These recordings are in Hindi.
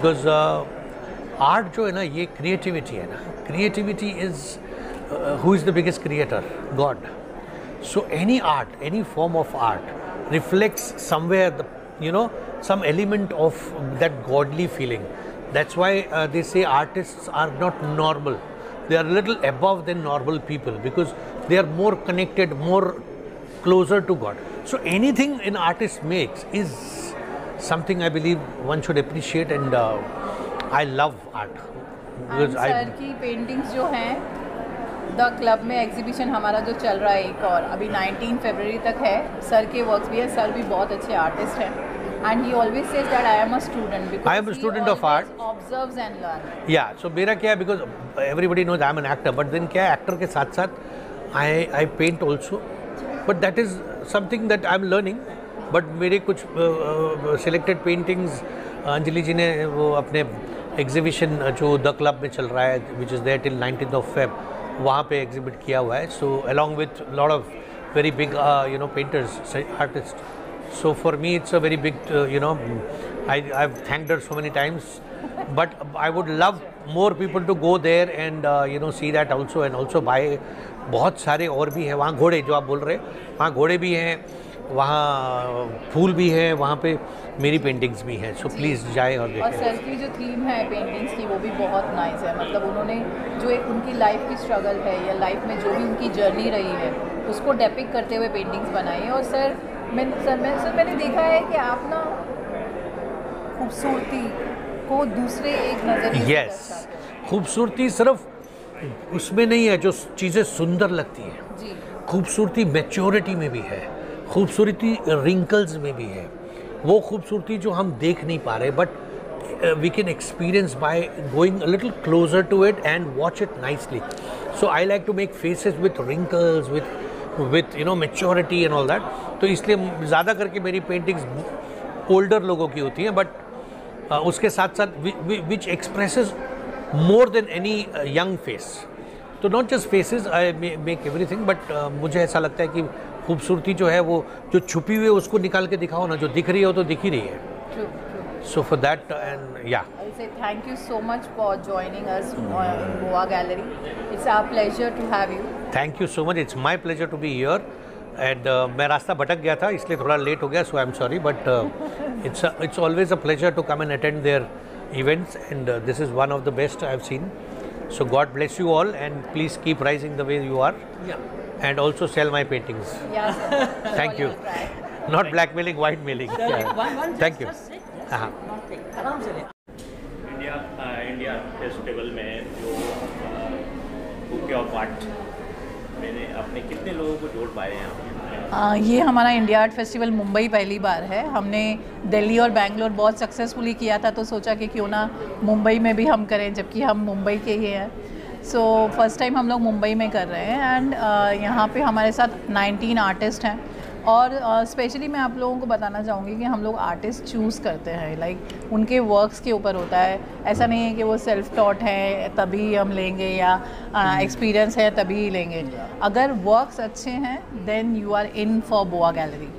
बिकॉज आर्ट जो है ना, ये क्रिएटिविटी है ना. Creativity is who is the biggest creator? God. So any art, any form of art reflects somewhere some element of that godly feeling. That's why they say artists are not normal. They are a little above than normal people because they are more connected, more closer to God. So anything an artist makes is something I believe one should appreciate, and I love art. Sir की पेंटिंग्स जो हैं, द क्लब में एग्जीबिशन हमारा जो चल रहा है एक और अभी 19 फरवरी तक है. सर के वर्क्स भी है. सर भी बहुत अच्छे आर्टिस्ट हैं. And he always says that I am a student because I am a student of art. Observes and learns. Yeah, so मेरा क्या है, because everybody knows I am an actor, but then क्या है, actor के साथ साथ I paint also, but that is something that I am learning. But मेरे कुछ selected paintings अंजलि जी ने वो अपने exhibition जो द क्लब में चल रहा है, which is there till 19th of Feb, वहाँ पे exhibit किया हुआ है. So along with lot of very big painters, artists. So for me it's a very big I've thanked her so many times, but I would love more people to go there and see that also, and also buy. बहुत सारे और भी हैं वहाँ. घोड़े जो आप बोल रहे हैं, वहाँ घोड़े भी हैं, वहाँ फूल भी हैं, वहाँ पे मेरी पेंटिंग्स भी हैं. सो प्लीज़ जाए और देखें. और सर की जो थीम है पेंटिंग्स की वो भी बहुत नाइस है. मतलब उन्होंने जो एक उनकी लाइफ की स्ट्रगल है या लाइफ में जो भी उनकी जर्नी रही है उसको डेपिक्ट करते हुए पेंटिंग्स बनाई है. और सर मैंने देखा है कि आप ना खूबसूरती को दूसरे एक नज़रिए से खूबसूरती सिर्फ उसमें नहीं है जो चीज़ें सुंदर लगती हैं जी. खूबसूरती मैच्योरिटी में भी है, खूबसूरती रिंकल्स में भी है. वो खूबसूरती जो हम देख नहीं पा रहे, but we can experience by going a little closer to it and watch it nicely. So I like to make faces with wrinkles, with maturity and all that. तो इसलिए ज़्यादा करके मेरी पेंटिंग्स ओल्डर लोगों की होती हैं, बट उसके साथ साथ which expresses more than any young face. तो not just faces, I make everything, but मुझे ऐसा लगता है कि खूबसूरती जो है वो जो छुपी हुई है उसको निकाल के दिखाओ ना. जो दिख रही है वो तो दिख ही रही है. So for that, and yeah. I say thank you so much for joining us in Goa Gallery. It's our pleasure to have you. Thank you so much. It's my pleasure to be here. And मैं रास्ता भटक गया था इसलिए थोड़ा लेट हो गया, so I'm sorry, but it's always a pleasure to come and attend their events, and this is one of the best I've seen. So God bless you all, and please keep rising the way you are. Yeah. And also sell my paintings. Yes. Thank you. Not blackmailing, whitemailing. Yeah. Thank you. India festival में जो बुके ऑफ आर्ट मैंने अपने कितने लोगों को जोड़ पाए हैं? ये हमारा इंडिया आर्ट फेस्टिवल मुंबई पहली बार है. हमने दिल्ली और बेंगलोर बहुत सक्सेसफुली किया था, तो सोचा कि क्यों ना मुंबई में भी हम करें, जबकि हम मुंबई के ही हैं. सो फर्स्ट टाइम हम लोग मुंबई में कर रहे हैं. एंड यहाँ पे हमारे साथ 19 आर्टिस्ट हैं. और स्पेशली मैं आप लोगों को बताना चाहूँगी कि हम लोग आर्टिस्ट चूज़ करते हैं, लाइक उनके वर्क्स के ऊपर होता है. ऐसा नहीं है कि वो सेल्फ टॉट है तभी हम लेंगे या एक्सपीरियंस है तभी ही लेंगे. अगर वर्क्स अच्छे हैं then you are in for Goa gallery.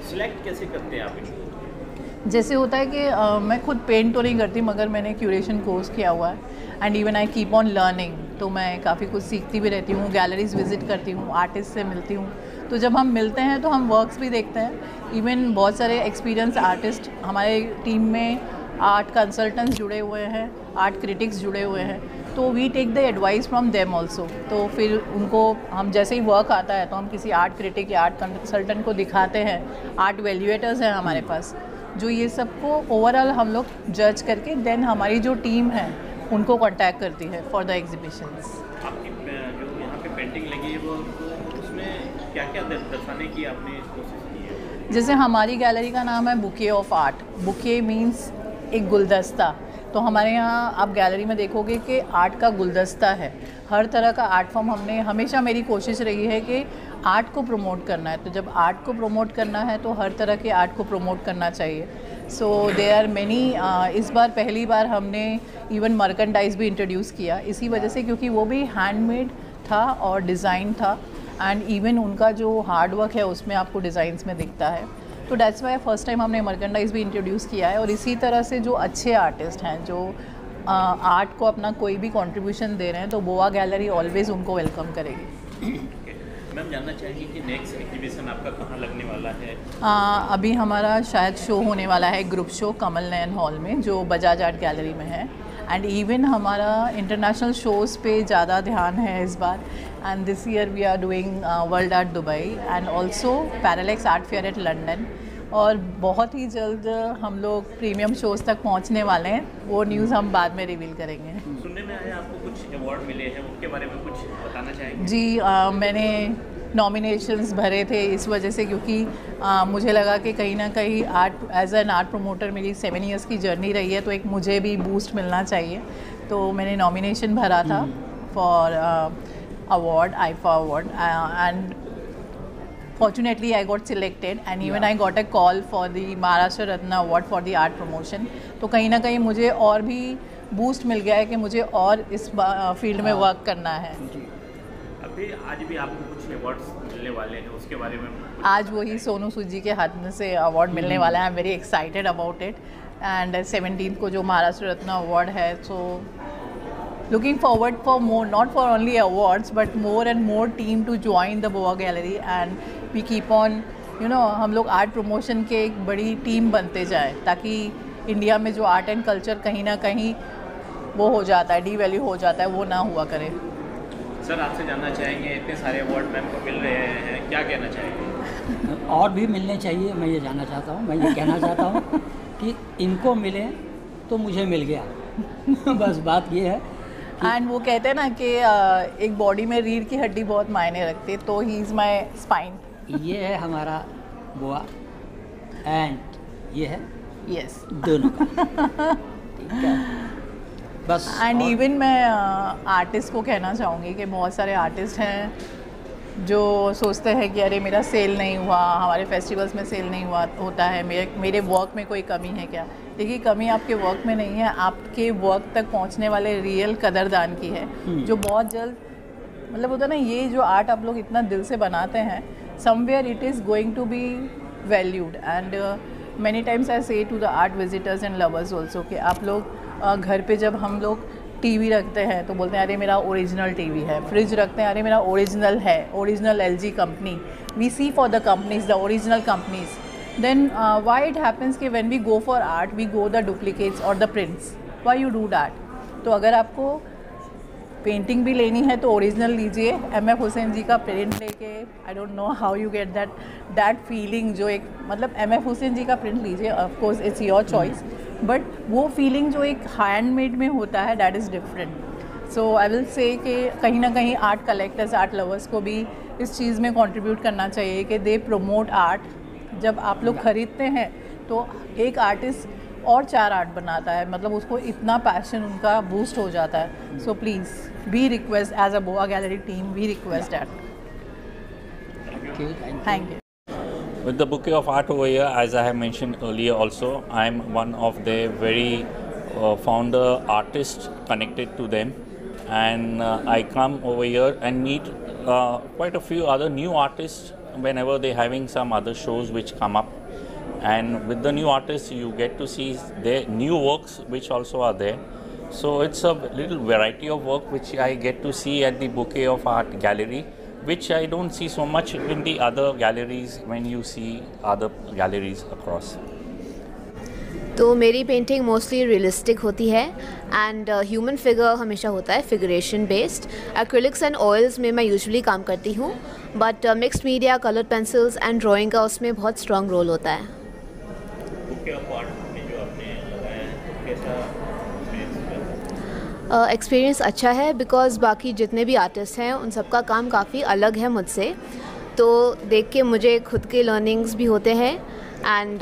Select कैसे करते हैं आप इनको? जैसे होता है कि मैं खुद पेंट तो नहीं करती, मगर मैंने क्यूरेशन कोर्स किया हुआ है, and even I keep on learning. तो मैं काफ़ी कुछ सीखती भी रहती हूँ, गैलरीज विज़िट करती हूँ, आर्टिस्ट से मिलती हूँ. तो जब हम मिलते हैं तो हम वर्क्स भी देखते हैं. इवन बहुत सारे एक्सपीरियंस आर्टिस्ट हमारे टीम में, आर्ट कंसल्टेंट्स जुड़े हुए हैं, आर्ट क्रिटिक्स जुड़े हुए हैं. तो we take the advice from them also. तो फिर उनको हम जैसे ही वर्क आता है तो हम किसी आर्ट क्रिटिक या आर्ट कंसल्टेंट को दिखाते हैं. आर्ट वैल्यूएटर्स हैं हमारे पास, जो ये सबको ओवरऑल हम लोग जज करके देन हमारी जो टीम है उनको कांटेक्ट करती है फॉर द एग्जीबिशंस. आपकी जो यहाँ पे पेंटिंग लगी है वो उसमें क्या-क्या दर्शाने की आपने कोशिश की है? जैसे हमारी गैलरी का नाम है bouquet of art. Bouquet means एक गुलदस्ता. तो हमारे यहाँ आप गैलरी में देखोगे कि आर्ट का गुलदस्ता है. हर तरह का आर्ट फॉर्म हमने, हमेशा मेरी कोशिश रही है कि आर्ट को प्रमोट करना है. तो जब आर्ट को प्रमोट करना है तो हर तरह के आर्ट को प्रमोट करना चाहिए. सो दे आर मैनी. इस बार पहली बार हमने इवन मर्केंडाइज भी इंट्रोड्यूस किया इसी वजह से, क्योंकि वो भी हैंडमेड था और डिज़ाइन था. एंड इवन उनका जो हार्ड वर्क है उसमें आपको डिज़ाइंस में दिखता है. तो दैट्स वाई फर्स्ट टाइम हमने मर्केंडाइज भी इंट्रोड्यूस किया है। और इसी तरह से जो अच्छे आर्टिस्ट हैं जो आर्ट को अपना कोई भी कंट्रीब्यूशन दे रहे हैं तो बोआ गैलरी ऑलवेज उनको वेलकम करेगी। मैम जानना चाहेंगे कि नेक्स्ट एग्जीबिशन आपका कहाँ लगने वाला है? अभी हमारा शायद शो होने वाला है, group show Kamal Nayan hall में जो बजाज आर्ट गैलरी में है। एंड इवन हमारा इंटरनेशनल शोज़ पे ज़्यादा ध्यान है इस बार। And this year we are doing world art Dubai and also parallax art fair at London. और बहुत ही जल्द हम लोग प्रीमियम शोज़ तक पहुंचने वाले हैं, वो न्यूज़ हम बाद में रिवील करेंगे। सुनने में आया आपको कुछ अवार्ड मिले हैं, उनके बारे में कुछ बताना चाहेंगे? जी, मैंने नॉमिनेशंस भरे थे इस वजह से क्योंकि मुझे लगा कि कहीं ना कहीं art as an art promoter मेरी 7 इयर्स की जर्नी रही है, तो एक मुझे भी बूस्ट मिलना चाहिए। तो मैंने नॉमिनेशन भरा था for award, IIFA award, and fortunately I got selected and even I got a call for the Maharashtra Ratna Award for the art promotion। तो कहीं ना कहीं मुझे और भी बूस्ट मिल गया है कि मुझे और इस फील्ड में वर्क करना है। अभी आज भी आपको कुछ अवार्ड्स मिलने वाले हैं, उसके बारे में? आज वही सोनू सूद जी के हाथ में से अवार्ड मिलने वाला है। I am very excited about it. And 17 को जो महाराष्ट्र रत्न अवार्ड है, सो looking forward for more, not for only awards but more and more team to join the Boa Gallery and we keep on, you know, हम लोग आर्ट प्रमोशन के एक बड़ी टीम बनते जाए ताकि इंडिया में जो आर्ट एंड कल्चर कहीं ना कहीं वो हो जाता है, डी वैल्यू हो जाता है, वो ना हुआ करे। सर आपसे जानना चाहेंगे, इतने सारे अवार्ड मैम को मिल रहे हैं, क्या कहना चाहेंगे? और भी मिलने चाहिए, मैं ये जानना चाहता हूँ, मैं ये कहना चाहता हूँ कि इनको मिले तो मुझे मिल गया बस बात ये है। एंड वो कहते हैं ना कि एक बॉडी में रीढ़ की हड्डी बहुत मायने रखती है, तो ही इज़ माई स्पाइन। ये है हमारा बोआ एंड ये है यस दोनों का। ठीक है बस। एंड इवन मैं आर्टिस्ट को कहना चाहूँगी कि बहुत सारे आर्टिस्ट हैं जो सोचते हैं कि अरे मेरा सेल नहीं हुआ, हमारे फेस्टिवल्स में सेल नहीं हुआ होता है, मेरे वर्क में कोई कमी है क्या? देखिए, कमी आपके वर्क में नहीं है, आपके वर्क तक पहुंचने वाले रियल कदरदान की है जो बहुत जल्द, मतलब होता है ना, ये जो आर्ट आप लोग इतना दिल से बनाते हैं, somewhere it is going to be valued. And many times I say to the art visitors and lovers also कि आप लोग घर पे जब हम लोग टीवी रखते हैं तो बोलते हैं अरे मेरा ओरिजिनल टीवी है, फ्रिज रखते हैं अरे मेरा ओरिजिनल है, original LG company. We see for the companies, the original companies. then why it happens कि when we go for art we go the duplicates or the prints, why you do that? तो अगर आपको पेंटिंग भी लेनी है तो ओरिजिनल लीजिए, MF हुसैन जी का प्रिंट लेके, I don't know how you get that feeling, जो एक मतलब MF हुसैन जी का प्रिंट लीजिए, of course it's your choice, but वो फीलिंग जो एक हैंडमेड में होता है that is different. So I will say कि कहीं ना कहीं आर्ट कलेक्टर्स, आर्ट लवर्स को भी इस चीज़ में कंट्रीब्यूट करना चाहिए कि दे प्रमोट आर्ट। जब आप लोग ख़रीदते हैं तो एक आर्टिस्ट और 4 आर्ट बनाता है, मतलब उसको इतना पैशन उनका बूस्ट हो जाता है। So please we request as a Boa gallery team, we request that. Thank you. With the bouquet of art over here, as I have mentioned earlier also, I am one of the very founder artists connected to them, and I come over here and meet quite a few other new artists whenever they're having some other shows which come up, and with the new artists you get to see their new works which also are there. So it's a little variety of work which I get to see at the Bouquet of Art Gallery, which I don't see so much in the other galleries when you see other galleries across. तो मेरी पेंटिंग मोस्टली रियलिस्टिक होती है एंड ह्यूमन फिगर हमेशा होता है फिगरेशन बेस्ड। एक्रिलिक्स एंड ऑयल्स में मैं यूजुअली काम करती हूँ, but mixed media, colour pencils and drawing का उसमें बहुत स्ट्रॉन्ग रोल होता है। एक्सपीरियंस अच्छा है बिकॉज़ बाकी जितने भी आर्टिस्ट हैं उन सबका काम काफ़ी अलग है मुझसे, तो देख के मुझे खुद के लर्निंग्स भी होते हैं एंड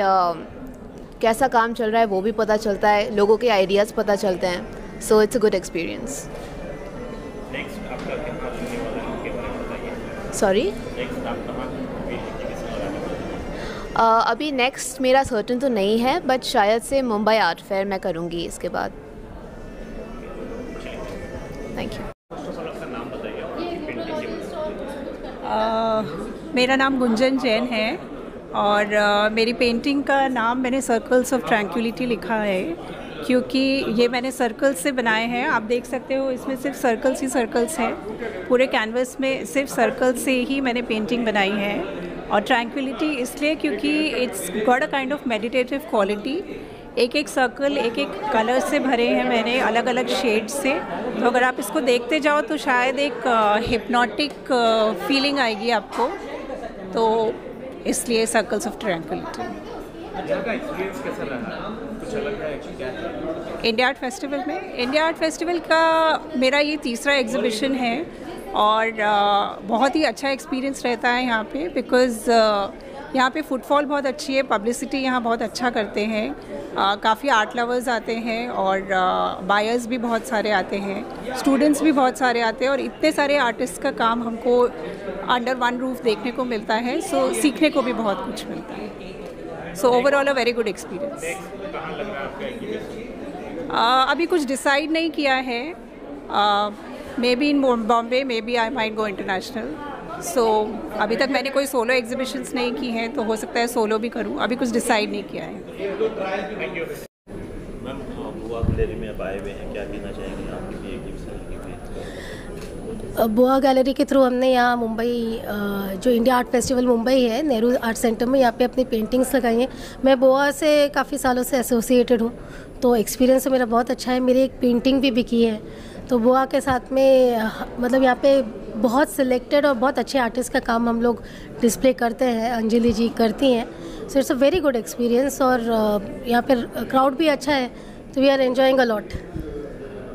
कैसा काम चल रहा है वो भी पता चलता है, लोगों के आइडियाज़ पता चलते हैं। So it's a good experience. Sorry, अभी नेक्स्ट मेरा सर्टन तो नहीं है, बट शायद से मुंबई आर्ट फेयर मैं करूँगी इसके बाद। Thank you. मेरा नाम गुंजन जैन है और मेरी पेंटिंग का नाम मैंने सर्कल्स ऑफ ट्रैंक्विलिटी लिखा है, क्योंकि ये मैंने सर्कल्स से बनाए हैं। आप देख सकते हो इसमें सिर्फ सर्कल्स ही सर्कल्स हैं, पूरे कैनवस में सिर्फ सर्कल्स से ही मैंने पेंटिंग बनाई है। और ट्रैंक्विलिटी इसलिए क्योंकि it's got a kind of meditative quality. एक एक सर्कल एक एक कलर से भरे हैं मैंने, अलग अलग शेड से। तो अगर आप इसको देखते जाओ तो शायद एक हिप्नोटिक फीलिंग आएगी आपको, तो इसलिए circles of tranquillity. India art festival में, इंडिया आर्ट फेस्टिवल का मेरा ये तीसरा एग्जीबिशन है और बहुत ही अच्छा एक्सपीरियंस रहता है यहाँ पे, बिकॉज़ यहाँ पे फुटफॉल बहुत अच्छी है, पब्लिसिटी यहाँ बहुत अच्छा करते हैं, काफ़ी आर्ट लवर्स आते हैं और बायर्स भी बहुत सारे आते हैं, स्टूडेंट्स भी बहुत सारे आते हैं और इतने सारे आर्टिस्ट का काम हमको अंडर वन रूफ देखने को मिलता है। सो सीखने को भी बहुत कुछ मिलता है। So overall a very good experience. अभी कुछ डिसाइड नहीं किया है, maybe in Bombay, maybe I might go international. So अभी तक मैंने कोई सोलो एग्जीबिशंस नहीं की हैं, तो हो सकता है सोलो भी करूं, अभी कुछ डिसाइड नहीं किया है। मैम, बुआ गैलरी में आप आए हुए हैं, क्या कहना चाहेंगे आपकी एग्जीबिशन की? बुआ गैलरी के थ्रू हमने यहाँ मुंबई जो इंडिया आर्ट फेस्टिवल मुंबई है, नेहरू आर्ट सेंटर में, यहाँ पे अपनी पेंटिंग्स लगाई हैं। मैं बुआ से काफ़ी सालों से एसोसिएटेड हूँ, तो एक्सपीरियंस मेरा बहुत अच्छा है। मेरी एक पेंटिंग भी बिकी है, तो बुआ के साथ में मतलब यहाँ पे बहुत सिलेक्टेड और बहुत अच्छे आर्टिस्ट का काम हम लोग डिस्प्ले करते हैं, अंजलि जी करती हैं। So it's a very good experience और यहाँ पे क्राउड भी अच्छा है, तो we are enjoying a lot.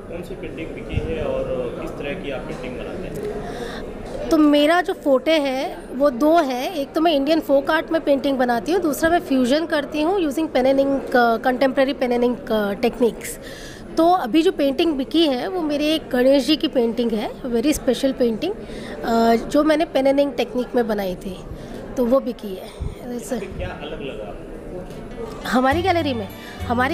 कौन सी पेंटिंग बिकी है और किस तरह की आप पेंटिंग बनाते हैं? तो मेरा जो फोटे है वो दो है, एक तो मैं इंडियन फोक आर्ट में पेंटिंग बनाती हूँ, दूसरा मैं फ्यूजन करती हूँ using pen and ink, contemporary pen and ink techniques. तो अभी जो पेंटिंग बिकी है वो मेरी एक गणेश जी की पेंटिंग है, वेरी स्पेशल पेंटिंग, जो मैंने पेन एंड इंक टेक्निक में बनाई थी, तो वो बिकी है। क्या अलग लगा हमारी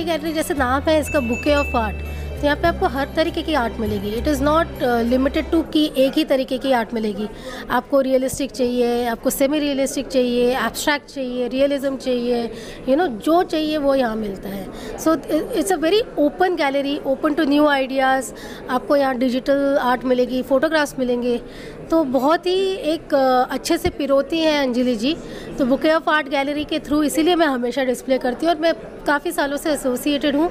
गैलरी जैसे नाम है इसका, बुके ऑफ आर्ट, तो यहाँ पे आपको हर तरीके की आर्ट मिलेगी। It is not limited to कि एक ही तरीके की आर्ट मिलेगी। आपको रियलिस्टिक चाहिए, आपको सेमी रियलिस्टिक चाहिए, एब्स्ट्रैक्ट चाहिए, रियलिज्म चाहिए, जो चाहिए वो यहाँ मिलता है। So it's a very open gallery, open to new ideas. आपको यहाँ डिजिटल आर्ट मिलेगी, फ़ोटोग्राफ्स मिलेंगे, तो बहुत ही एक अच्छे से पिरोती हैं अंजलि जी। तो बुके ऑफ आर्ट गैलरी के थ्रू इसीलिए मैं हमेशा डिस्प्ले करती हूँ और मैं काफ़ी सालों से एसोसिएटेड हूँ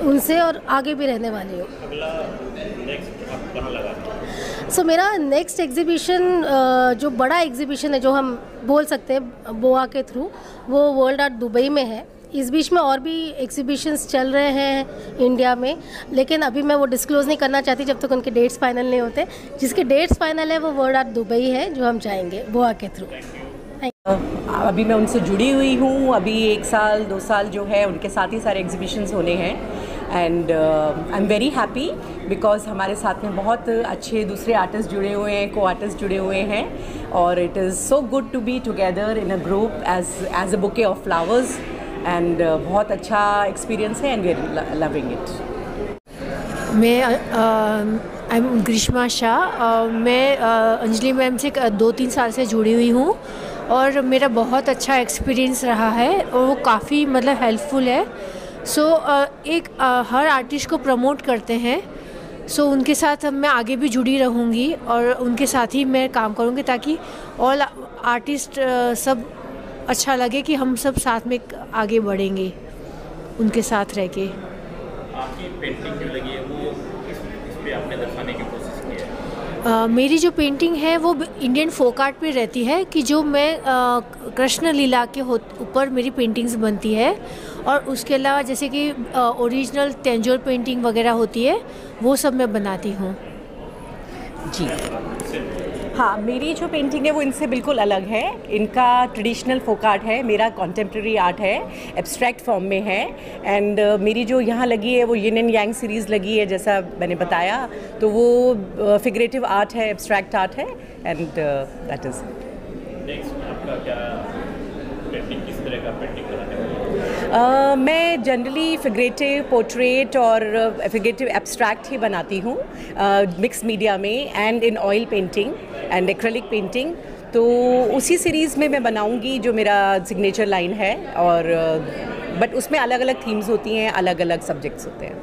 उनसे और आगे भी रहने वाली हूँ। सो मेरा नेक्स्ट एग्जीबिशन, जो बड़ा एग्जीबिशन है जो हम बोल सकते हैं बुआ के थ्रू, वो वर्ल्ड आर्ट दुबई में है। इस बीच में और भी एग्जीबिशंस चल रहे हैं इंडिया में, लेकिन अभी मैं वो डिस्क्लोज़ नहीं करना चाहती जब तक उनके डेट्स फाइनल नहीं होते। जिसके डेट्स फाइनल है वो वर्ल्ड आर्ट दुबई है, जो हम जाएंगे बुआ के थ्रू। अभी मैं उनसे जुड़ी हुई हूँ, अभी 1 साल 2 साल जो है उनके साथ ही सारे एग्जीबिशंस होने हैं and I am very happy because हमारे साथ में बहुत अच्छे दूसरे आर्टिस्ट जुड़े हुए हैं, को आर्टिस्ट जुड़े हुए हैं और it is so good to be together in a group as a bouquet of flowers and बहुत अच्छा एक्सपीरियंस है and we are loving it. मैं आई एम ग्रीष्मा शाह, मैं अंजलि मैम से 2-3 साल से जुड़ी हुई हूँ और मेरा बहुत अच्छा एक्सपीरियंस रहा है और वो काफ़ी मतलब हेल्पफुल है। सो एक हर आर्टिस्ट को प्रमोट करते हैं, सो उनके साथ मैं आगे भी जुड़ी रहूँगी और उनके साथ ही मैं काम करूँगी ताकि ऑल आर्टिस्ट सब अच्छा लगे कि हम सब साथ में आगे बढ़ेंगे उनके साथ रह के। आपकी पेंटिंग जो लगी है वो किस पे आपने दर्शाने की कोशिश की है? मेरी जो पेंटिंग है वो इंडियन फोक आर्ट पे रहती है कि जो मैं कृष्ण लीला के ऊपर मेरी पेंटिंग्स बनती है और उसके अलावा जैसे कि ओरिजिनल टेंजोर पेंटिंग वगैरह होती है वो सब मैं बनाती हूँ जी। हाँ, मेरी जो पेंटिंग है वो इनसे बिल्कुल अलग है। इनका ट्रेडिशनल फोक आर्ट है, मेरा कॉन्टेम्प्रेरी आर्ट है, एब्स्ट्रैक्ट फॉर्म में है एंड मेरी जो यहाँ लगी है वो यिन एंड यांग सीरीज़ लगी है जैसा मैंने बताया, तो वो फिगरेटिव आर्ट है, एब्स्ट्रैक्ट आर्ट है एंड दैट इज़। नेक्स्ट आपका क्या पेंटिंग, किस तरह का पेंटिंग बनाने वाले? मैं जनरली फिगरेटिव, पोर्ट्रेट और फिगरेटिव एब्स्ट्रैक्ट ही बनाती हूँ मिक्स मीडिया में and in oil painting and acrylic painting. तो उसी सीरीज़ में मैं बनाऊंगी जो मेरा सिग्नेचर लाइन है, और बट उसमें अलग अलग थीम्स होती हैं, अलग अलग सब्जेक्ट्स होते हैं।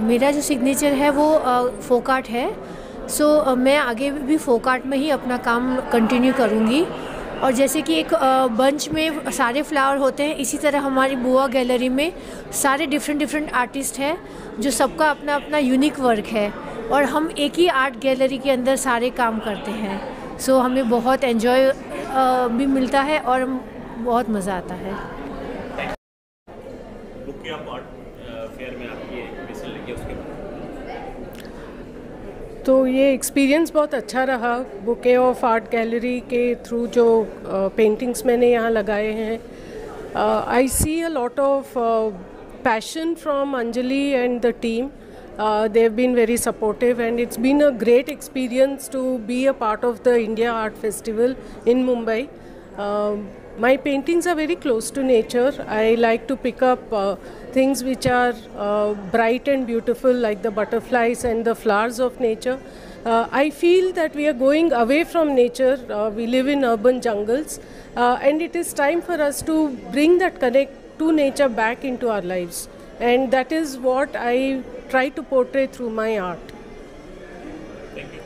मेरा जो सिग्नेचर है वो फोक आर्ट है। सो मैं आगे भी फोक आर्ट में ही अपना काम कंटिन्यू करूँगी। और जैसे कि एक बंच में सारे फ्लावर होते हैं, इसी तरह हमारी बुआ गैलरी में सारे डिफरेंट आर्टिस्ट हैं जो सबका अपना अपना यूनिक वर्क है, और हम एक ही आर्ट गैलरी के अंदर सारे काम करते हैं। सो हमें बहुत एंजॉय भी मिलता है और बहुत मज़ा आता है। बुके ऑफ आर्ट फेयर में आप ये एग्जीबिशन लेके उसके तो ये एक्सपीरियंस बहुत अच्छा रहा। बुके ऑफ आर्ट गैलरी के थ्रू जो पेंटिंग्स मैंने यहाँ लगाए हैं, I see a lot of passion from Anjali and the team. They have been very supportive, and it's been a great experience to be a part of the India Art Festival in Mumbai. My paintings are very close to nature. I like to pick up things which are bright and beautiful, like the butterflies and the flowers of nature. I feel that we are going away from nature. We live in urban jungles, and it is time for us to bring that connect to nature back into our lives. And that is what I try to portray through my art. Thank you.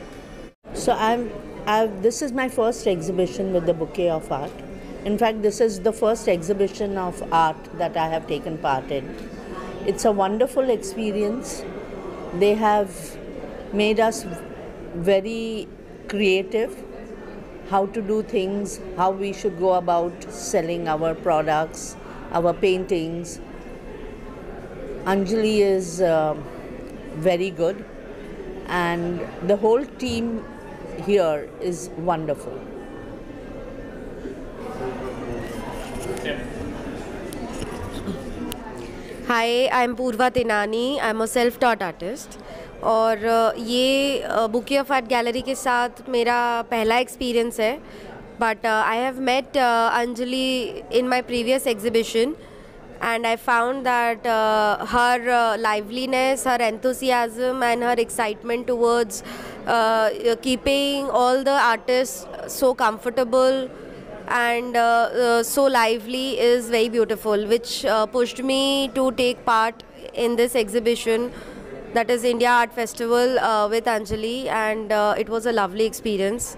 So this is my first exhibition with the Bouquet of Art. In fact, this is the first exhibition of art that I have taken part in. It's a wonderful experience. They have made us very creative, how to do things, how we should go about selling our products, our paintings. Anjali is very good, and the whole team here is wonderful. Hi, I'm Purva Tinani. I'm a self-taught artist. और ये बुके ऑफ आर्ट गैलरी के साथ मेरा पहला एक्सपीरियंस है, but I have met Anjali in my previous exhibition. And I found that her liveliness, her enthusiasm and her excitement towards keeping all the artists so comfortable and so lively is very beautiful, which pushed me to take part in this exhibition, that is India Art Festival with Anjali, and it was a lovely experience.